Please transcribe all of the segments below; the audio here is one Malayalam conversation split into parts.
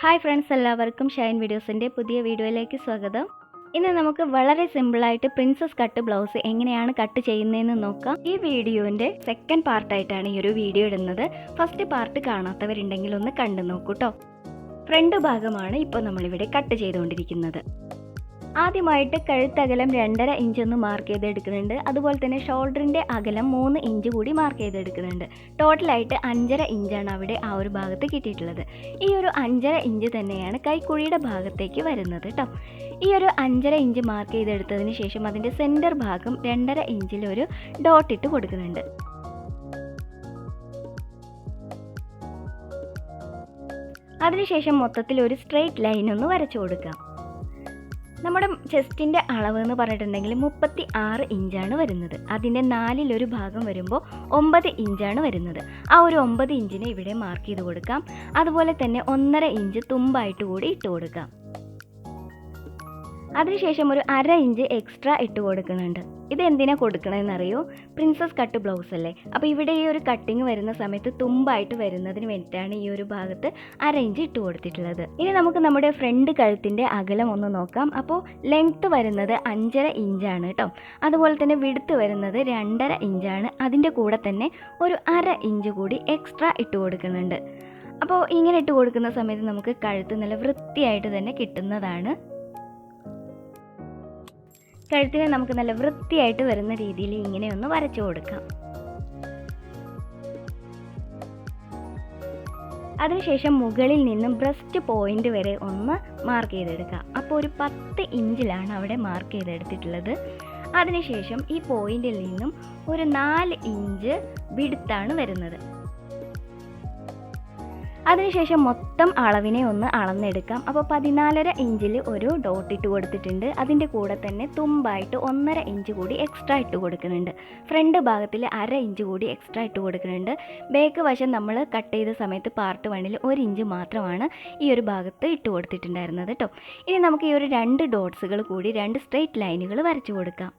ഹായ് ഫ്രണ്ട്സ്, എല്ലാവർക്കും ഷൈൻ വീഡിയോസിൻ്റെ പുതിയ വീഡിയോയിലേക്ക് സ്വാഗതം. ഇന്ന് നമുക്ക് വളരെ സിമ്പിളായിട്ട് പ്രിൻസസ് കട്ട് ബ്ലൗസ് എങ്ങനെയാണ് കട്ട് ചെയ്യുന്നതെന്ന് നോക്കാം. ഈ വീഡിയോൻ്റെ സെക്കൻഡ് പാർട്ടായിട്ടാണ് ഈ ഒരു വീഡിയോ ഇടുന്നത്. ഫസ്റ്റ് പാർട്ട് കാണാത്തവരുണ്ടെങ്കിൽ ഒന്ന് കണ്ടു നോക്കൂ കേട്ടോ. ഫ്രണ്ട് ഭാഗമാണ് ഇപ്പോൾ നമ്മളിവിടെ കട്ട് ചെയ്തുകൊണ്ടിരിക്കുന്നത്. ആദ്യമായിട്ട് കഴുത്തകലം 2.5 ഇഞ്ച് ഒന്ന് മാർക്ക് ചെയ്തെടുക്കുന്നുണ്ട്. അതുപോലെ തന്നെ ഷോൾഡറിൻ്റെ അകലം 3 ഇഞ്ച് കൂടി മാർക്ക് ചെയ്തെടുക്കുന്നുണ്ട്. ടോട്ടലായിട്ട് 5.5 ഇഞ്ചാണ് അവിടെ ആ ഒരു ഭാഗത്ത് കിട്ടിയിട്ടുള്ളത്. ഈ ഒരു 5.5 ഇഞ്ച് തന്നെയാണ് കൈക്കുഴിയുടെ ഭാഗത്തേക്ക് വരുന്നത് കേട്ടോ. ഈ ഒരു 5.5 ഇഞ്ച് മാർക്ക് ചെയ്തെടുത്തതിന് ശേഷം അതിൻ്റെ സെൻറ്റർ ഭാഗം 2.5 ഇഞ്ചിൽ ഒരു ഡോട്ട് ഇട്ട് കൊടുക്കുന്നുണ്ട്. അതിനുശേഷം മൊത്തത്തിൽ ഒരു സ്ട്രെയിറ്റ് ലൈൻ ഒന്ന് വരച്ചു കൊടുക്കാം. നമ്മുടെ ചെസ്റ്റിൻ്റെ അളവ് എന്ന് പറഞ്ഞിട്ടുണ്ടെങ്കിൽ 36 ഇഞ്ചാണ് വരുന്നത്. അതിൻ്റെ 4 ഭാഗം വരുമ്പോൾ 9 ഇഞ്ചാണ് വരുന്നത്. ആ ഒരു 9 ഇഞ്ചിനെ ഇവിടെ മാർക്ക് ചെയ്ത് കൊടുക്കാം. അതുപോലെ തന്നെ 1.5 ഇഞ്ച് തുമ്പായിട്ട് കൂടി ഇട്ട് കൊടുക്കാം. അതിനുശേഷം ഒരു 1/2 ഇഞ്ച് എക്സ്ട്രാ ഇട്ട് കൊടുക്കുന്നുണ്ട്. ഇത് എന്തിനാണ് കൊടുക്കണമെന്നറിയോ? പ്രിൻസസ് കട്ട് ബ്ലൗസ് അല്ലേ, അപ്പോൾ ഇവിടെ ഈ ഒരു കട്ടിങ് വരുന്ന സമയത്ത് തുമ്പായിട്ട് വരുന്നതിന് വേണ്ടിയിട്ടാണ് ഈ ഒരു ഭാഗത്ത് 1/2 ഇഞ്ച് ഇട്ട് കൊടുത്തിട്ടുള്ളത്. ഇനി നമുക്ക് നമ്മുടെ ഫ്രണ്ട് കഴുത്തിൻ്റെ അകലം ഒന്ന് നോക്കാം. അപ്പോൾ ലെങ്ത്ത് വരുന്നത് 5.5 ഇഞ്ചാണ് കേട്ടോ. അതുപോലെ തന്നെ വിഡ്ത്ത് വരുന്നത് 2.5 ഇഞ്ചാണ്. അതിൻ്റെ കൂടെ തന്നെ ഒരു 1/2 ഇഞ്ച് കൂടി എക്സ്ട്രാ ഇട്ട് കൊടുക്കുന്നുണ്ട്. അപ്പോൾ ഇങ്ങനെ ഇട്ട് കൊടുക്കുന്ന സമയത്ത് നമുക്ക് കഴുത്ത് നല്ല വൃത്തിയായിട്ട് തന്നെ കിട്ടുന്നതാണ്. കഴുത്തിനെ നമുക്ക് നല്ല വൃത്തിയായിട്ട് വരുന്ന രീതിയിൽ ഇങ്ങനെ ഒന്ന് വരച്ചു കൊടുക്കാം. അതിനുശേഷം മുകളിൽ നിന്നും ബ്രസ്റ്റ് പോയിന്റ് വരെ ഒന്ന് മാർക്ക് ചെയ്തെടുക്കാം. അപ്പോൾ ഒരു 10 ഇഞ്ചിലാണ് അവിടെ മാർക്ക് ചെയ്തെടുത്തിട്ടുള്ളത്. അതിനുശേഷം ഈ പോയിന്റിൽ നിന്നും ഒരു 4 ഇഞ്ച് വിഡ്ത്താണ് വരുന്നത്. അതിനുശേഷം മൊത്തം അളവിനെ ഒന്ന് അളന്നെടുക്കാം. അപ്പോൾ 14.5 ഇഞ്ചിൽ ഒരു ഡോട്ട് ഇട്ട് കൊടുത്തിട്ടുണ്ട്. അതിൻ്റെ കൂടെ തന്നെ തുമ്പായിട്ട് 1.5 ഇഞ്ച് കൂടി എക്സ്ട്രാ ഇട്ട് കൊടുക്കുന്നുണ്ട്. ഫ്രണ്ട് ഭാഗത്തിൽ 1/2 ഇഞ്ച് കൂടി എക്സ്ട്രാ ഇട്ട് കൊടുക്കുന്നുണ്ട്. ബാക്ക് വശം നമ്മൾ കട്ട് ചെയ്ത സമയത്ത് പാർട്ട് 1 1 ഇഞ്ച് മാത്രമാണ് ഈ ഒരു ഭാഗത്ത് ഇട്ട് കൊടുത്തിട്ടുണ്ടായിരുന്നത് കേട്ടോ. ഇനി നമുക്ക് ഈ ഒരു 2 ഡോട്ട്സുകൾ കൂടി 2 സ്ട്രെയിറ്റ് ലൈനുകൾ വരച്ചു കൊടുക്കാം.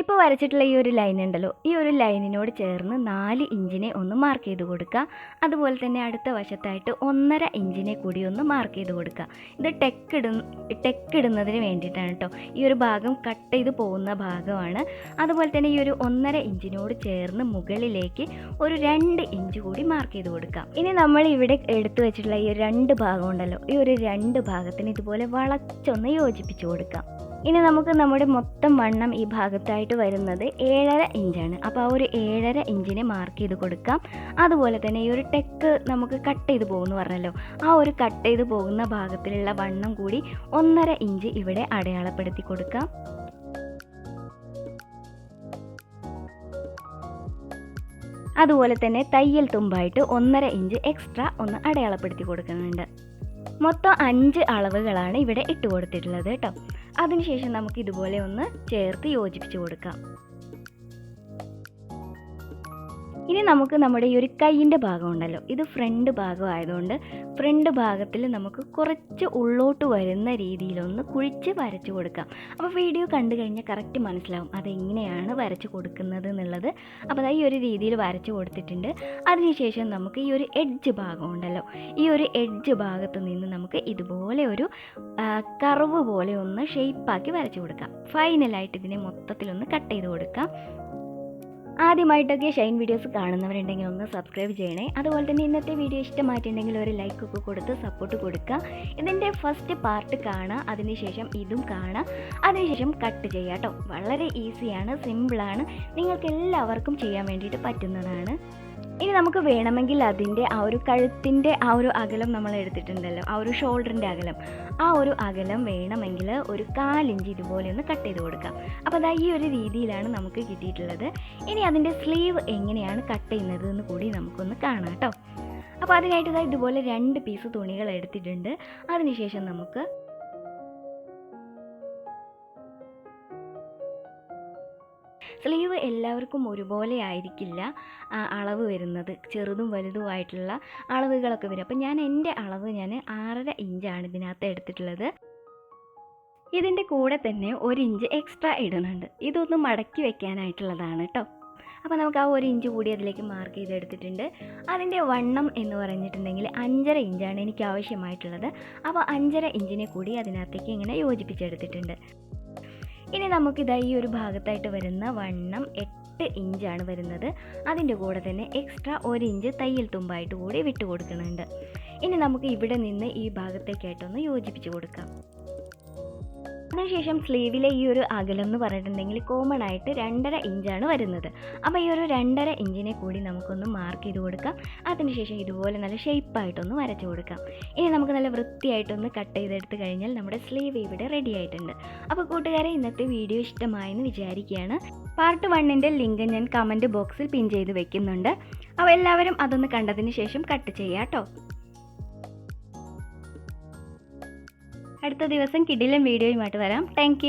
ഇപ്പോൾ വരച്ചിട്ടുള്ള ഈ ഒരു ലൈൻ ഉണ്ടല്ലോ, ഈ ഒരു ലൈനിനോട് ചേർന്ന് 4 ഇഞ്ചിനെ ഒന്ന് മാർക്ക് ചെയ്ത് കൊടുക്കുക. അതുപോലെ തന്നെ അടുത്ത വശത്തായിട്ട് 1.5 ഇഞ്ചിനെ കൂടി ഒന്ന് മാർക്ക് ചെയ്ത് കൊടുക്കുക. ഇത് ടെക്ക് ഇടുന്നതിന് വേണ്ടിയിട്ടാണ് കേട്ടോ. ഈ ഒരു ഭാഗം കട്ട് ചെയ്ത് പോകുന്ന ഭാഗമാണ്. അതുപോലെ തന്നെ ഈ ഒരു 1.5 ഇഞ്ചിനോട് ചേർന്ന് മുകളിലേക്ക് ഒരു 2 ഇഞ്ച് കൂടി മാർക്ക് ചെയ്ത് കൊടുക്കാം. ഇനി നമ്മൾ ഇവിടെ എടുത്തു വെച്ചിട്ടുള്ള ഈ 2 ഭാഗം ഉണ്ടല്ലോ, ഈ ഒരു 2 ഭാഗത്തിന് ഇതുപോലെ വളച്ചൊന്ന് യോജിപ്പിച്ച് കൊടുക്കാം. ഇനി നമുക്ക് നമ്മുടെ മൊത്തം വണ്ണം ഈ ഭാഗത്തായിട്ട് വരുന്നത് 7.5 ഇഞ്ചാണ്. അപ്പോൾ ആ ഒരു 7.5 ഇഞ്ചിനെ മാർക്ക് ചെയ്ത് കൊടുക്കാം. അതുപോലെ തന്നെ ഈ ഒരു ടെക്ക് നമുക്ക് കട്ട് ചെയ്ത് പോകുന്നു പറഞ്ഞല്ലോ, ആ ഒരു കട്ട് ചെയ്ത് പോകുന്ന ഭാഗത്തിലുള്ള വണ്ണം കൂടി 1.5 ഇഞ്ച് ഇവിടെ അടയാളപ്പെടുത്തി കൊടുക്കാം. അതുപോലെ തന്നെ തയ്യൽ തുമ്പായിട്ട് 1.5 ഇഞ്ച് എക്സ്ട്രാ ഒന്ന് അടയാളപ്പെടുത്തി കൊടുക്കുന്നുണ്ട്. മൊത്തം 5 അളവുകളാണ് ഇവിടെ ഇട്ട് കൊടുത്തിട്ടുള്ളത് കേട്ടോ. അതിനുശേഷം നമുക്ക് ഇതുപോലെ ഒന്ന് ചേർത്ത് യോജിപ്പിച്ച് കൊടുക്കാം. ഇനി നമുക്ക് നമ്മുടെ ഈ ഒരു കൈയിൻ്റെ ഭാഗം ഉണ്ടല്ലോ, ഇത് ഫ്രണ്ട് ഭാഗം ആയതുകൊണ്ട് ഫ്രണ്ട് ഭാഗത്തിൽ നമുക്ക് കുറച്ച് ഉള്ളോട്ട് വരുന്ന രീതിയിലൊന്ന് കുഴിച്ച് വരച്ച് കൊടുക്കാം. അപ്പോൾ വീഡിയോ കണ്ടു കഴിഞ്ഞാൽ കറക്റ്റ് മനസ്സിലാവും അതെങ്ങനെയാണ് വരച്ച് കൊടുക്കുന്നത് എന്നുള്ളത്. അപ്പോൾ ഈ ഒരു രീതിയിൽ വരച്ച് കൊടുത്തിട്ടുണ്ട്. അതിനുശേഷം നമുക്ക് ഈ ഒരു എഡ്ജ് ഭാഗം ഉണ്ടല്ലോ, ഈ ഒരു എഡ്ജ് ഭാഗത്ത് നിന്ന് നമുക്ക് ഇതുപോലെ ഒരു കർവ് പോലെ ഒന്ന് ഷേപ്പാക്കി വരച്ച് കൊടുക്കാം. ഫൈനലായിട്ട് ഇതിനെ മൊത്തത്തിലൊന്ന് കട്ട് ചെയ്ത് കൊടുക്കാം. ആദ്യമായിട്ടൊക്കെ ഷൈൻ വീഡിയോസ് കാണുന്നവരുണ്ടെങ്കിൽ ഒന്ന് സബ്സ്ക്രൈബ് ചെയ്യണേ. അതുപോലെ തന്നെ ഇന്നത്തെ വീഡിയോ ഇഷ്ടമായിട്ടുണ്ടെങ്കിൽ ഒരു ലൈക്കൊക്കെ കൊടുത്ത് സപ്പോർട്ട് കൊടുക്കുക. ഇതിൻ്റെ ഫസ്റ്റ് പാർട്ട് കാണുക, അതിനുശേഷം ഇതും കാണുക, അതിനുശേഷം കട്ട് ചെയ്യുക കേട്ടോ. വളരെ ഈസിയാണ്, സിമ്പിളാണ്, നിങ്ങൾക്ക് എല്ലാവർക്കും ചെയ്യാൻ വേണ്ടിയിട്ട് പറ്റുന്നതാണ്. ഇനി നമുക്ക് വേണമെങ്കിൽ അതിൻ്റെ ആ ഒരു കഴുത്തിൻ്റെ ആ ഒരു അകലം നമ്മൾ എടുത്തിട്ടുണ്ടല്ലോ, ആ ഒരു ഷോൾഡറിൻ്റെ അകലം, ആ ഒരു അകലം വേണമെങ്കിൽ ഒരു 4 ഇഞ്ച് ഇതുപോലെ ഒന്ന് കട്ട് ചെയ്ത് കൊടുക്കാം. അപ്പോൾ അതാ ഈ ഒരു രീതിയിലാണ് നമുക്ക് കിട്ടിയിട്ടുള്ളത്. ഇനി അതിൻ്റെ സ്ലീവ് എങ്ങനെയാണ് കട്ട് ചെയ്യുന്നത് എന്ന് കൂടി നമുക്കൊന്ന് കാണാം കേട്ടോ. അപ്പോൾ അതിനായിട്ട് ഇതുപോലെ 2 പീസ് തുണികൾ എടുത്തിട്ടുണ്ട്. അതിനുശേഷം നമുക്ക് സ്ലീവ് എല്ലാവർക്കും ഒരുപോലെ ആയിരിക്കില്ല അളവ് വരുന്നത്, ചെറുതും വലുതുമായിട്ടുള്ള അളവുകളൊക്കെ വരും. അപ്പം ഞാൻ എൻ്റെ അളവ് 6.5 ഇഞ്ചാണ് ഇതിനകത്ത് എടുത്തിട്ടുള്ളത്. ഇതിൻ്റെ കൂടെ തന്നെ 1 ഇഞ്ച് എക്സ്ട്രാ ഇടുന്നുണ്ട്. ഇതൊന്ന് മടക്കി വെക്കാനായിട്ടുള്ളതാണ് കേട്ടോ. അപ്പോൾ നമുക്ക് ആ 1 ഇഞ്ച് കൂടി അതിലേക്ക് മാർക്ക് ചെയ്തെടുത്തിട്ടുണ്ട്. അതിൻ്റെ വണ്ണം എന്ന് പറഞ്ഞിട്ടുണ്ടെങ്കിൽ 5.5 ഇഞ്ചാണ് എനിക്ക് ആവശ്യമായിട്ടുള്ളത്. അപ്പോൾ 5.5 ഇഞ്ചിനെ കൂടി അതിനകത്തേക്ക് ഇങ്ങനെ യോജിപ്പിച്ചെടുത്തിട്ടുണ്ട്. ഇനി നമുക്കിതാ ഈ ഒരു ഭാഗത്തായിട്ട് വരുന്ന വണ്ണം 8 ഇഞ്ചാണ് വരുന്നത്. അതിൻ്റെ കൂടെ തന്നെ എക്സ്ട്രാ 1 ഇഞ്ച് തയ്യൽ തുമ്പായിട്ട് കൂടി വിട്ട് കൊടുക്കുന്നുണ്ട്. ഇനി നമുക്ക് ഇവിടെ നിന്ന് ഈ ഭാഗത്തേക്കായിട്ടൊന്ന് യോജിപ്പിച്ച് കൊടുക്കാം. അതിനുശേഷം സ്ലീവിലെ ഈ ഒരു അകലം എന്ന് പറഞ്ഞിട്ടുണ്ടെങ്കിൽ കോമൺ ആയിട്ട് 2.5 ഇഞ്ചാണ് വരുന്നത്. അപ്പോൾ ഈ ഒരു 2.5 ഇഞ്ചിനെ കൂടി നമുക്കൊന്ന് മാർക്ക് ചെയ്ത് കൊടുക്കാം. അതിനുശേഷം ഇതുപോലെ നല്ല ഷേപ്പായിട്ടൊന്ന് വരച്ച് കൊടുക്കാം. ഇനി നമുക്ക് നല്ല വൃത്തിയായിട്ടൊന്ന് കട്ട് ചെയ്തെടുത്ത് കഴിഞ്ഞാൽ നമ്മുടെ സ്ലീവ് ഇവിടെ റെഡി ആയിട്ടുണ്ട്. അപ്പോൾ കൂട്ടുകാരെ, ഇന്നത്തെ വീഡിയോ ഇഷ്ടമായെന്ന് വിചാരിക്കുകയാണ്. പാർട്ട് 1ൻ്റെ ലിങ്ക് ഞാൻ കമൻറ്റ് ബോക്സിൽ പിൻ ചെയ്ത് വെക്കുന്നുണ്ട്. അപ്പോൾ എല്ലാവരും അതൊന്ന് കണ്ടതിന് ശേഷം കട്ട് ചെയ്യാം കേട്ടോ. അടുത്ത ദിവസം കിടിലൻ വീഡിയോയുമായിട്ട് വരാം. താങ്ക്